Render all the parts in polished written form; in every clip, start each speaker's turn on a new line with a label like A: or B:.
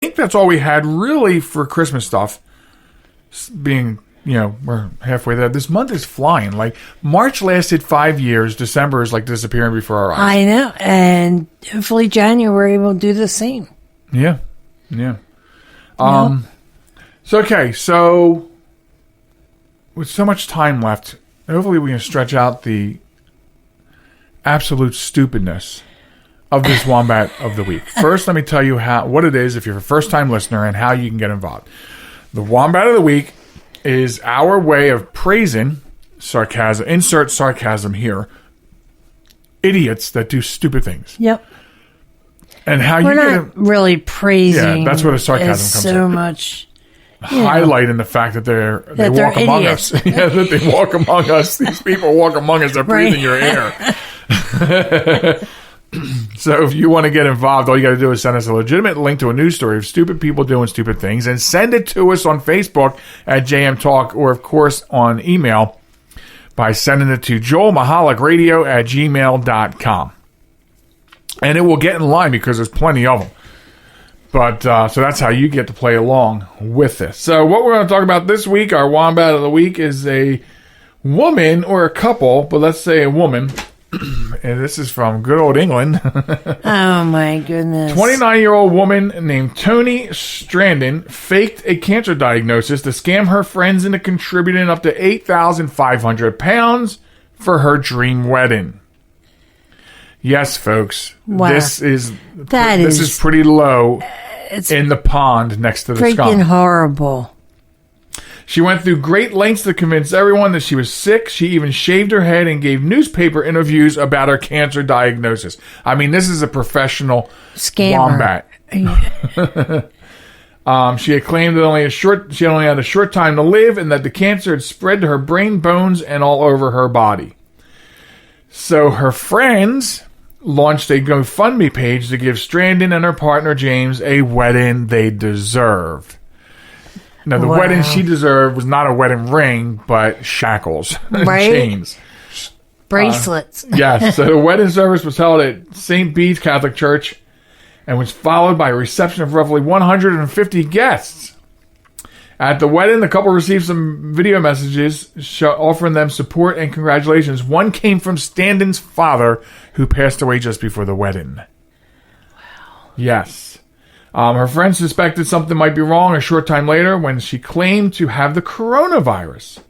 A: think that's all we had really for Christmas stuff. Being, we're halfway there. This month is flying. Like, March lasted 5 years. December is like disappearing before our eyes.
B: I know. And hopefully January will do the same.
A: Yeah. So with so much time left, hopefully we can stretch out the absolute stupidness of this Wombat of the Week. First, let me tell you what it is if you're a first-time listener and how you can get involved. The Wombat of the Week is our way of praising sarcasm, insert sarcasm here, idiots that do stupid things.
B: Yep.
A: And how
B: We're not really praising.
A: Yeah, that's where the sarcasm comes
B: so
A: in.
B: much.
A: Highlighting the fact that they walk among us. Yeah, that they walk among us. These people walk among us. They're breathing your air. So if you want to get involved, all you got to do is send us a legitimate link to a news story of stupid people doing stupid things and send it to us on Facebook at JM Talk, or, of course, on email by sending it to joelmichaelecradio@gmail.com. And it will get in line because there's plenty of them. But so that's how you get to play along with this. So what we're going to talk about this week, our Wombat of the Week, is a woman or a couple, but let's say a woman. And this is from good old England.
B: Oh, my goodness.
A: 29-year-old woman named Toni Strandon faked a cancer diagnosis to scam her friends into contributing up to £8,500 for her dream wedding. Yes, folks.
B: Wow.
A: This is pretty low in the pond next to the skunk.
B: Freaking horrible.
A: She went through great lengths to convince everyone that she was sick. She even shaved her head and gave newspaper interviews about her cancer diagnosis. I mean, this is a professional
B: scammer.
A: Wombat. She had claimed that she only had a short time to live, and that the cancer had spread to her brain, bones, and all over her body. So her friends launched a GoFundMe page to give Strandon and her partner James a wedding they deserved. Now, the wedding she deserved was not a wedding ring, but shackles and chains.
B: Bracelets.
A: Yes. So the wedding service was held at St. Bede's Catholic Church and was followed by a reception of roughly 150 guests. At the wedding, the couple received some video messages offering them support and congratulations. One came from Strandon's father, who passed away just before the wedding. Wow. Yes. Her friends suspected something might be wrong a short time later when she claimed to have the coronavirus.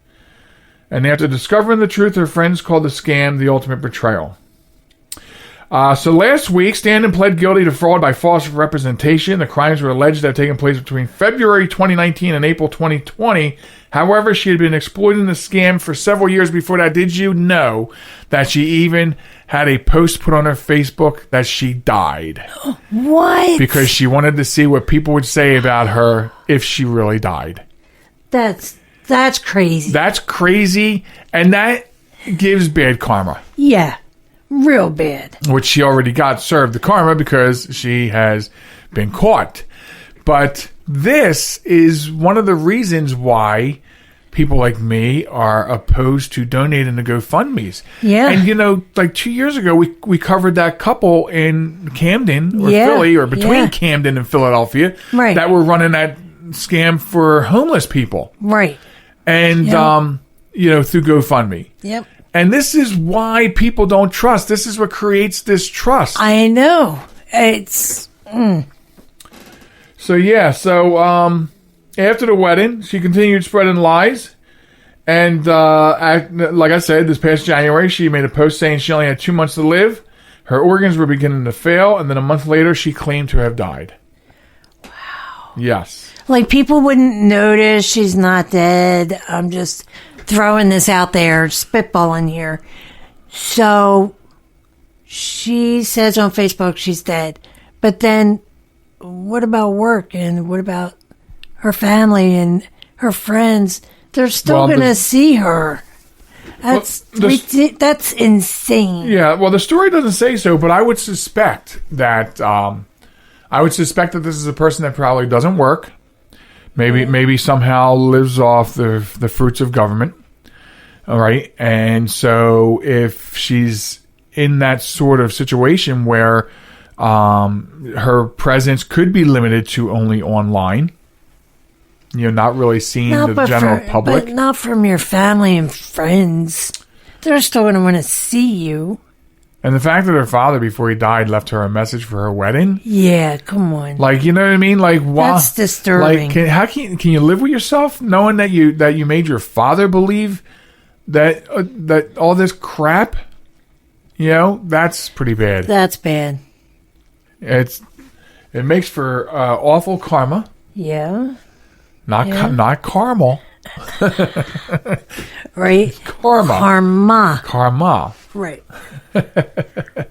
A: And after discovering the truth, her friends called the scam the ultimate betrayal. So last week, Strandon pled guilty to fraud by false representation. The crimes were alleged to have taken place between February 2019 and April 2020. However, she had been exploiting the scam for several years before that. Did you know that she even had a post put on her Facebook that she died?
B: What?
A: Because she wanted to see what people would say about her if she really died.
B: That's crazy.
A: That's crazy, and that gives bad karma.
B: Yeah. Real bad.
A: Which she already got served the karma because she has been caught. But this is one of the reasons why people like me are opposed to donating to GoFundMes.
B: Yeah.
A: And, like 2 years ago, we covered that couple in Camden or Philly, or between Camden and Philadelphia, that were running that scam for homeless people.
B: Right.
A: And, through GoFundMe.
B: Yep.
A: And this is why people don't trust. This is what creates this trust.
B: I know. It's...
A: So, after the wedding, she continued spreading lies. And, like I said, this past January, she made a post saying she only had 2 months to live. Her organs were beginning to fail. And then a month later, she claimed to have died.
B: Wow.
A: Yes.
B: Like, people wouldn't notice she's not dead. I'm just throwing this out there, spitballing here. So, she says on Facebook she's dead. But then, what about work? And what about her family and her friends? They're still going to see her. That's that's insane.
A: Yeah, well, the story doesn't say so, but I would suspect that this is a person that probably doesn't work. Maybe somehow lives off the fruits of government. All right. And so if she's in that sort of situation where Her presence could be limited to only online. Not really seen to the general public.
B: But not from your family and friends. They're still going to want to see you.
A: And the fact that her father, before he died, left her a message for her wedding.
B: Yeah, come on.
A: Like, you know what I mean? Like, why?
B: That's disturbing.
A: Like, how can you live with yourself knowing that you made your father believe that all this crap? That's pretty bad.
B: That's bad.
A: It makes for awful karma.
B: Yeah.
A: Not caramel.
B: Right.
A: Karma.
B: Right.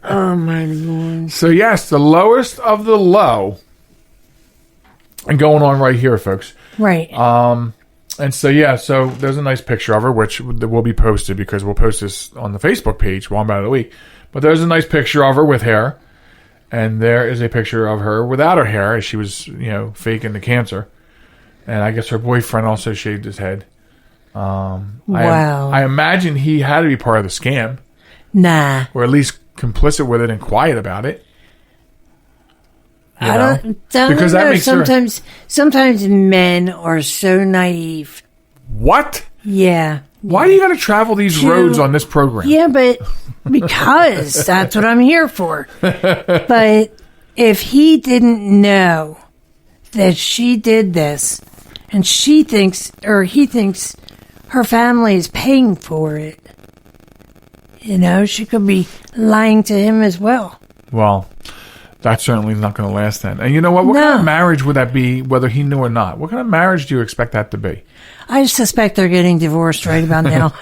B: Oh my Lord.
A: So yes, the lowest of the low, and going on right here, folks.
B: Right.
A: And so there's a nice picture of her, which will be posted because we'll post this on the Facebook page one about a week. But there's a nice picture of her with hair, and there is a picture of her without her hair, as she was, faking the cancer. And I guess her boyfriend also shaved his head.
B: Wow.
A: I imagine he had to be part of the scam.
B: Nah.
A: Or at least complicit with it and quiet about it.
B: I don't because know. That makes sometimes men are so naive.
A: What?
B: Yeah.
A: Why do you got to travel these roads on this program?
B: Yeah, but because that's what I'm here for. But if he didn't know that she did this, and he thinks her family is paying for it, she could be lying to him as well.
A: Well, that's certainly not going to last then. And you know what? What kind of marriage would that be, whether he knew or not? What kind of marriage do you expect that to be?
B: I suspect they're getting divorced right about now.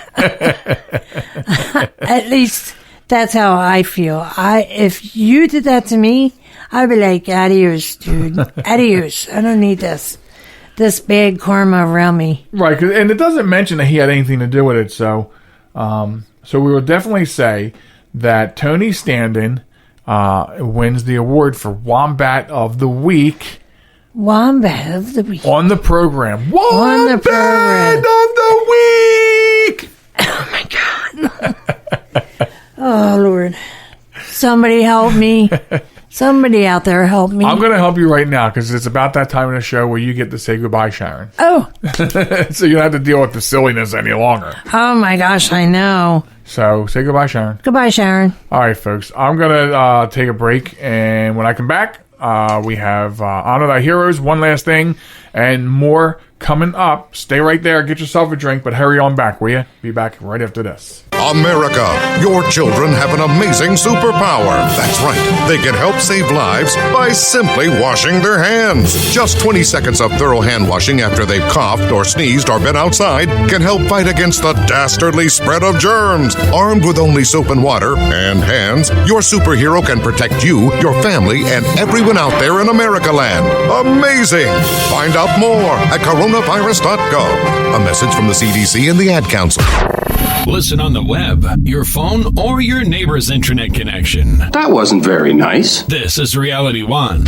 B: At least that's how I feel. If you did that to me, I'd be like, adios, dude. Adios. I don't need this bad karma around me.
A: Right, and it doesn't mention that he had anything to do with it, so we will definitely say that Tony Standen wins the award for Wombat of the Week.
B: Wombat of the Week.
A: On the program. Wombat of the Week!
B: Oh, my God. Oh, Lord. Somebody help me. Somebody out there help me.
A: I'm going to help you right now because it's about that time in the show where you get to say goodbye, Sharon.
B: Oh.
A: So you don't have to deal with the silliness any longer.
B: Oh, my gosh, I know.
A: So say goodbye, Sharon.
B: Goodbye, Sharon.
A: All right, folks. I'm going to take a break, and when I come back, we have Honor Thy Heroes, One Last Thing, and more coming up. Stay right there. Get yourself a drink, but hurry on back, will you? Be back right after this.
C: America, your children have an amazing superpower. That's right. They can help save lives by simply washing their hands. Just 20 seconds of thorough hand washing after they've coughed or sneezed or been outside can help fight against the dastardly spread of germs. Armed with only soap and water and hands, your superhero can protect you, your family, and everyone out there in America land. Amazing! Find out more at coronavirus.gov. A message from the CDC and the Ad Council.
D: Listen on the web, your phone, or your neighbor's internet connection.
E: That wasn't very nice.
D: This is Reality One.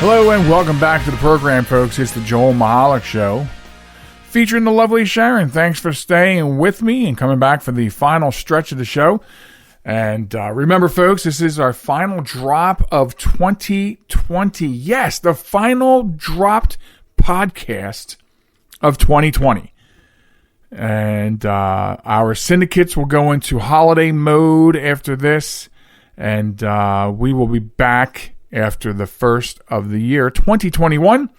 A: Hello and welcome back to the program, folks. It's the Joe Michaelec Show, featuring the lovely Sharon. Thanks for staying with me and coming back for the final stretch of the show. And remember, folks, this is our final drop of 2020. Yes, the final dropped podcast of 2020. And our syndicates will go into holiday mode after this. And we will be back after the first of the year, 2021.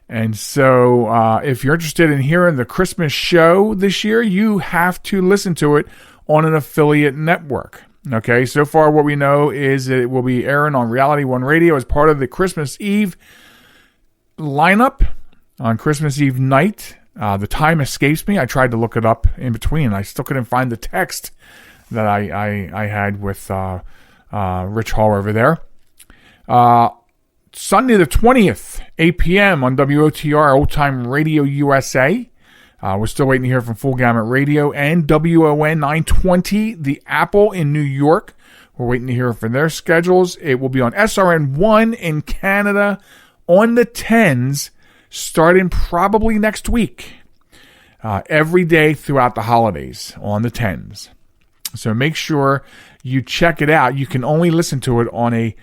A: And so if you're interested in hearing the Christmas show this year, you have to listen to it on an affiliate network. Okay, so far what we know is that it will be airing on Reality One Radio as part of the Christmas Eve lineup on Christmas Eve night. The time escapes me. I tried to look it up in between. I still couldn't find the text that I had with Rich Hall over there. Sunday the 20th, 8 p.m. on WOTR, Old Time Radio USA. We're still waiting to hear from Full Gamut Radio and WON 920, the Apple in New York. We're waiting to hear from their schedules. It will be on SRN1 in Canada on the 10s, starting probably next week. Every day throughout the holidays on the 10s. So make sure you check it out. You can only listen to it on a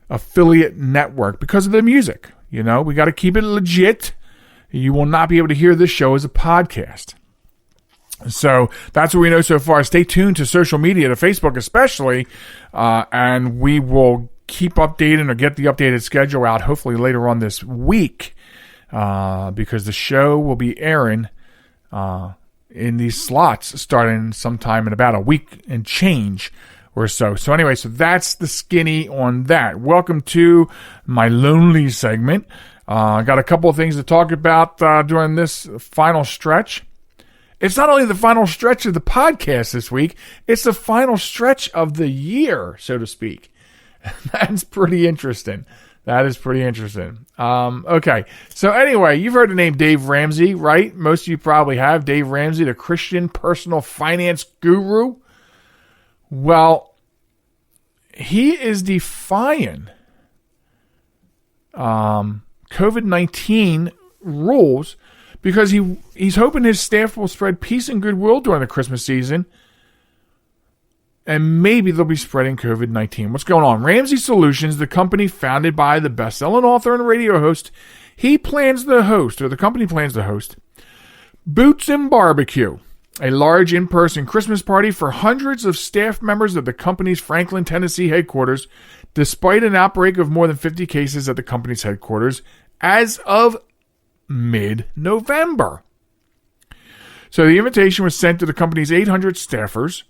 A: affiliate network because of the music. You know, we got to keep it legit. You will not be able to hear this show as a podcast. So that's what we know so far. Stay tuned to social media, to Facebook especially, and we will keep updating or get the updated schedule out hopefully later on this week, because the show will be airing in these slots starting sometime in about a week and change or so. So anyway, so that's the skinny on that. Welcome to my lonely segment. I got a couple of things to talk about during this final stretch. It's not only the final stretch of the podcast this week, it's the final stretch of the year, so to speak. That's pretty interesting. That is pretty interesting. Okay. So anyway, you've heard the name Dave Ramsey, right? Most of you probably have. Dave Ramsey, the Christian personal finance guru. Well, he is defying COVID-19 rules because he's hoping his staff will spread peace and goodwill during the Christmas season. And maybe they'll be spreading COVID-19. What's going on? Ramsey Solutions, the company founded by the best-selling author and radio host, the company plans to host Boots and Barbecue, a large in-person Christmas party for hundreds of staff members at the company's Franklin, Tennessee headquarters, despite an outbreak of more than 50 cases at the company's headquarters as of mid-November. So the invitation was sent to the company's 800 staffers,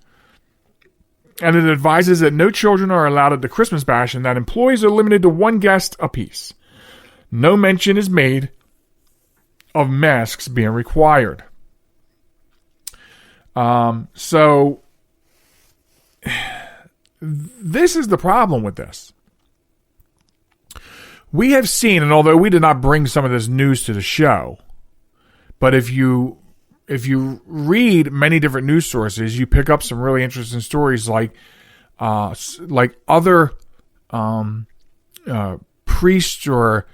A: and it advises that no children are allowed at the Christmas bash and that employees are limited to one guest apiece. No mention is made of masks being required. So this is the problem with this. We have seen, and although we did not bring some of this news to the show, but if you read many different news sources, you pick up some really interesting stories like other priests or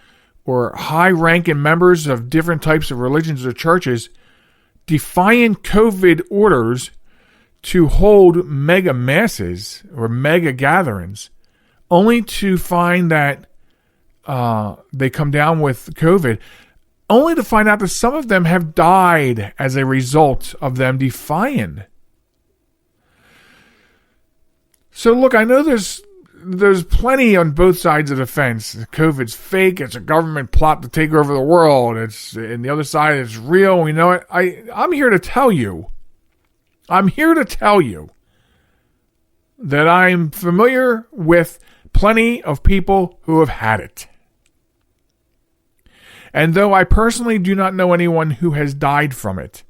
A: high-ranking members of different types of religions or churches defying COVID orders to hold mega masses or mega gatherings, only to find that they come down with COVID, only to find out that some of them have died as a result of them defying. So look, I know there's plenty on both sides of the fence. COVID's fake. It's a government plot to take over the world. And the other side is real. We know it. I'm here to tell you. That I'm familiar with plenty of people who have had it. And though I personally do not know anyone who has died from it,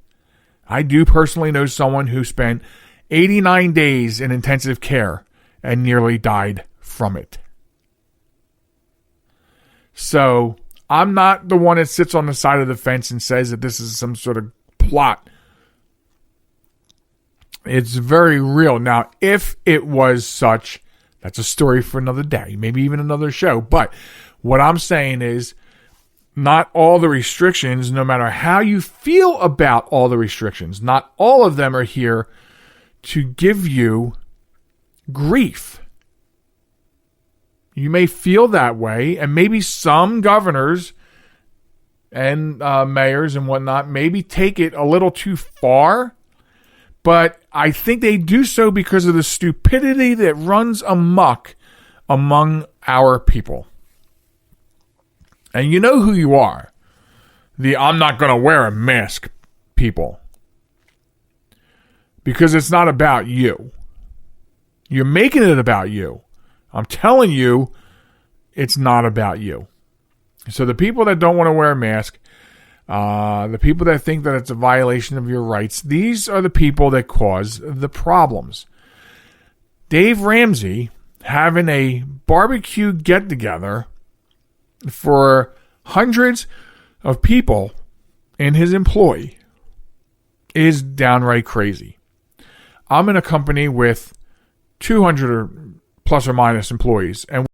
A: I do personally know someone who spent 89 days in intensive care and nearly died from it. So I'm not the one that sits on the side of the fence and says that this is some sort of plot. It's very real. Now, if it was such, that's a story for another day, maybe even another show. But what I'm saying is, not all the restrictions, no matter how you feel about all the restrictions, not all of them are here to give you grief. You may feel that way, and maybe some governors and mayors and whatnot maybe take it a little too far, but I think they do so because of the stupidity that runs amok among our people. And you know who you are. The I'm not going to wear a mask people. Because it's not about you. You're making it about you. I'm telling you, it's not about you. So the people that don't want to wear a mask, the people that think that it's a violation of your rights, these are the people that cause the problems. Dave Ramsey having a barbecue get-together for hundreds of people in his employ is downright crazy. I'm in a company with 200 or plus or minus employees, and